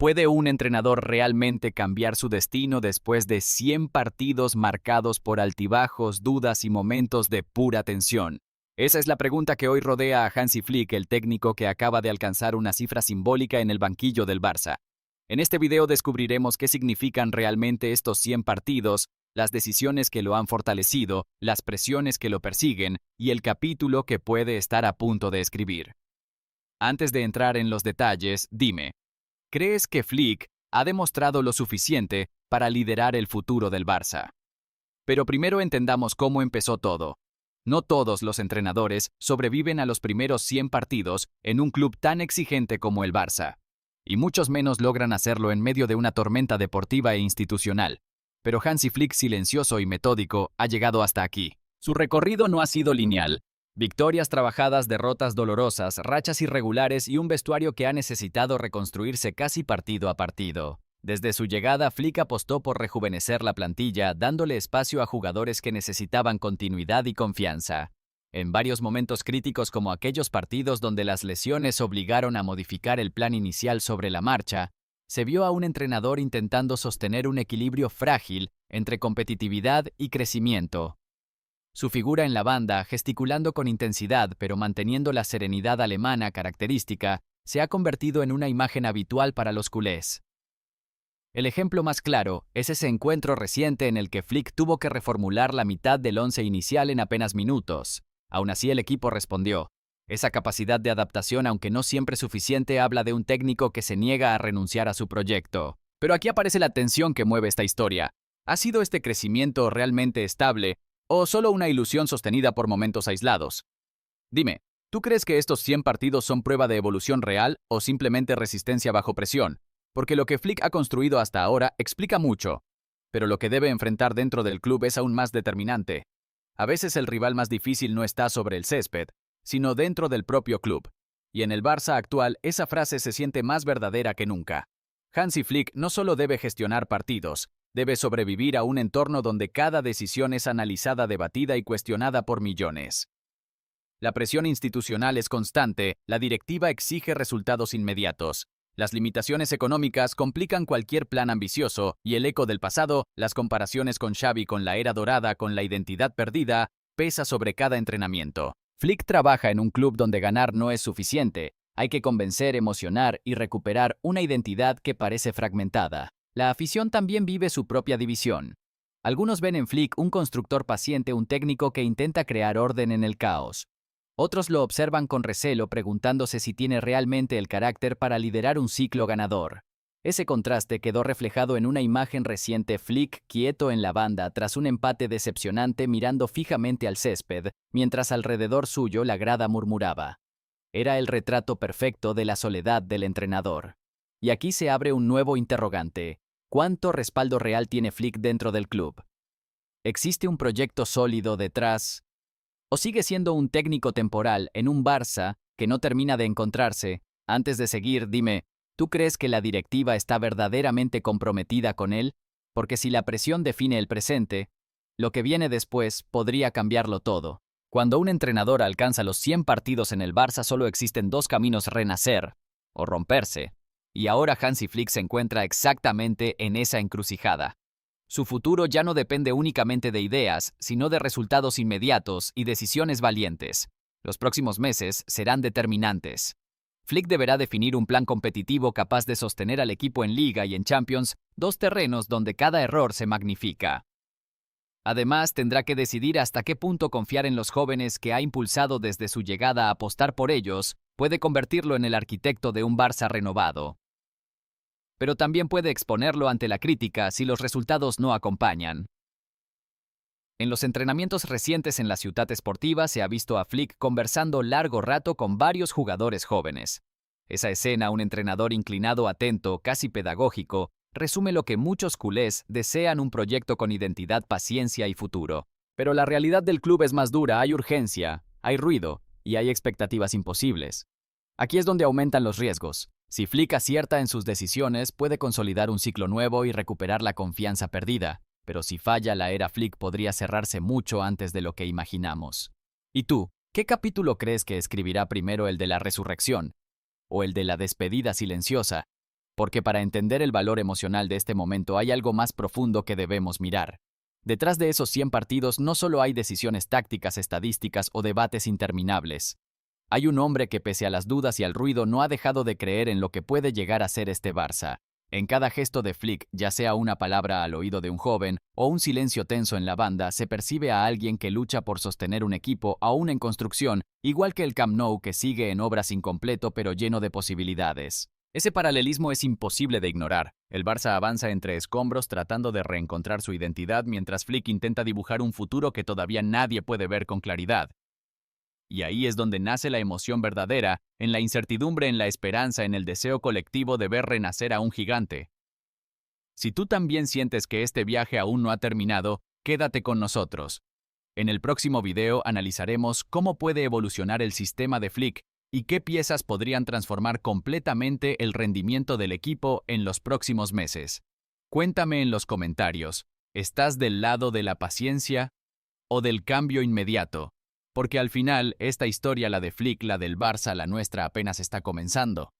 ¿Puede un entrenador realmente cambiar su destino después de 100 partidos marcados por altibajos, dudas y momentos de pura tensión? Esa es la pregunta que hoy rodea a Hansi Flick, el técnico que acaba de alcanzar una cifra simbólica en el banquillo del Barça. En este video descubriremos qué significan realmente estos 100 partidos, las decisiones que lo han fortalecido, las presiones que lo persiguen y el capítulo que puede estar a punto de escribir. Antes de entrar en los detalles, dime, ¿crees que Flick ha demostrado lo suficiente para liderar el futuro del Barça? Pero primero entendamos cómo empezó todo. No todos los entrenadores sobreviven a los primeros 100 partidos en un club tan exigente como el Barça, y muchos menos logran hacerlo en medio de una tormenta deportiva e institucional. Pero Hansi Flick, silencioso y metódico, ha llegado hasta aquí. Su recorrido no ha sido lineal. Victorias trabajadas, derrotas dolorosas, rachas irregulares y un vestuario que ha necesitado reconstruirse casi partido a partido. Desde su llegada, Flick apostó por rejuvenecer la plantilla, dándole espacio a jugadores que necesitaban continuidad y confianza. En varios momentos críticos, como aquellos partidos donde las lesiones obligaron a modificar el plan inicial sobre la marcha, se vio a un entrenador intentando sostener un equilibrio frágil entre competitividad y crecimiento. Su figura en la banda, gesticulando con intensidad pero manteniendo la serenidad alemana característica, se ha convertido en una imagen habitual para los culés. El ejemplo más claro es ese encuentro reciente en el que Flick tuvo que reformular la mitad del once inicial en apenas minutos. Aún así, el equipo respondió. Esa capacidad de adaptación, aunque no siempre suficiente, habla de un técnico que se niega a renunciar a su proyecto. Pero aquí aparece la tensión que mueve esta historia. ¿Ha sido este crecimiento realmente estable o solo una ilusión sostenida por momentos aislados? Dime, ¿tú crees que estos 100 partidos son prueba de evolución real o simplemente resistencia bajo presión? Porque lo que Flick ha construido hasta ahora explica mucho, pero lo que debe enfrentar dentro del club es aún más determinante. A veces el rival más difícil no está sobre el césped, sino dentro del propio club. Y en el Barça actual esa frase se siente más verdadera que nunca. Hansi Flick no solo debe gestionar partidos, debe sobrevivir a un entorno donde cada decisión es analizada, debatida y cuestionada por millones. La presión institucional es constante, la directiva exige resultados inmediatos. Las limitaciones económicas complican cualquier plan ambicioso y el eco del pasado, las comparaciones con Xavi, con la era dorada, con la identidad perdida, pesa sobre cada entrenamiento. Flick trabaja en un club donde ganar no es suficiente. Hay que convencer, emocionar y recuperar una identidad que parece fragmentada. La afición también vive su propia división. Algunos ven en Flick un constructor paciente, un técnico que intenta crear orden en el caos. Otros lo observan con recelo, preguntándose si tiene realmente el carácter para liderar un ciclo ganador. Ese contraste quedó reflejado en una imagen reciente: Flick quieto en la banda tras un empate decepcionante, mirando fijamente al césped, mientras alrededor suyo la grada murmuraba. Era el retrato perfecto de la soledad del entrenador. Y aquí se abre un nuevo interrogante. ¿Cuánto respaldo real tiene Flick dentro del club? ¿Existe un proyecto sólido detrás? ¿O sigue siendo un técnico temporal en un Barça que no termina de encontrarse? Antes de seguir, dime, ¿tú crees que la directiva está verdaderamente comprometida con él? Porque si la presión define el presente, lo que viene después podría cambiarlo todo. Cuando un entrenador alcanza los 100 partidos en el Barça, solo existen dos caminos: renacer o romperse. Y ahora Hansi Flick se encuentra exactamente en esa encrucijada. Su futuro ya no depende únicamente de ideas, sino de resultados inmediatos y decisiones valientes. Los próximos meses serán determinantes. Flick deberá definir un plan competitivo capaz de sostener al equipo en Liga y en Champions, dos terrenos donde cada error se magnifica. Además, tendrá que decidir hasta qué punto confiar en los jóvenes que ha impulsado desde su llegada. Apostar por ellos puede convertirlo en el arquitecto de un Barça renovado. Pero también puede exponerlo ante la crítica si los resultados no acompañan. En los entrenamientos recientes en la Ciutat Esportiva se ha visto a Flick conversando largo rato con varios jugadores jóvenes. Esa escena, un entrenador inclinado, atento, casi pedagógico, resume lo que muchos culés desean: un proyecto con identidad, paciencia y futuro. Pero la realidad del club es más dura: hay urgencia, hay ruido y hay expectativas imposibles. Aquí es donde aumentan los riesgos. Si Flick acierta en sus decisiones, puede consolidar un ciclo nuevo y recuperar la confianza perdida. Pero si falla, la era Flick podría cerrarse mucho antes de lo que imaginamos. ¿Y tú? ¿Qué capítulo crees que escribirá primero, el de la resurrección o el de la despedida silenciosa? Porque para entender el valor emocional de este momento hay algo más profundo que debemos mirar. Detrás de esos 100 partidos no solo hay decisiones tácticas, estadísticas o debates interminables. Hay un hombre que pese a las dudas y al ruido no ha dejado de creer en lo que puede llegar a ser este Barça. En cada gesto de Flick, ya sea una palabra al oído de un joven o un silencio tenso en la banda, se percibe a alguien que lucha por sostener un equipo aún en construcción, igual que el Camp Nou que sigue en obras incompleto pero lleno de posibilidades. Ese paralelismo es imposible de ignorar. El Barça avanza entre escombros tratando de reencontrar su identidad mientras Flick intenta dibujar un futuro que todavía nadie puede ver con claridad. Y ahí es donde nace la emoción verdadera, en la incertidumbre, en la esperanza, en el deseo colectivo de ver renacer a un gigante. Si tú también sientes que este viaje aún no ha terminado, quédate con nosotros. En el próximo video analizaremos cómo puede evolucionar el sistema de Flick y qué piezas podrían transformar completamente el rendimiento del equipo en los próximos meses. Cuéntame en los comentarios, ¿estás del lado de la paciencia o del cambio inmediato? Porque al final, esta historia, la de Flick, la del Barça, la nuestra, apenas está comenzando.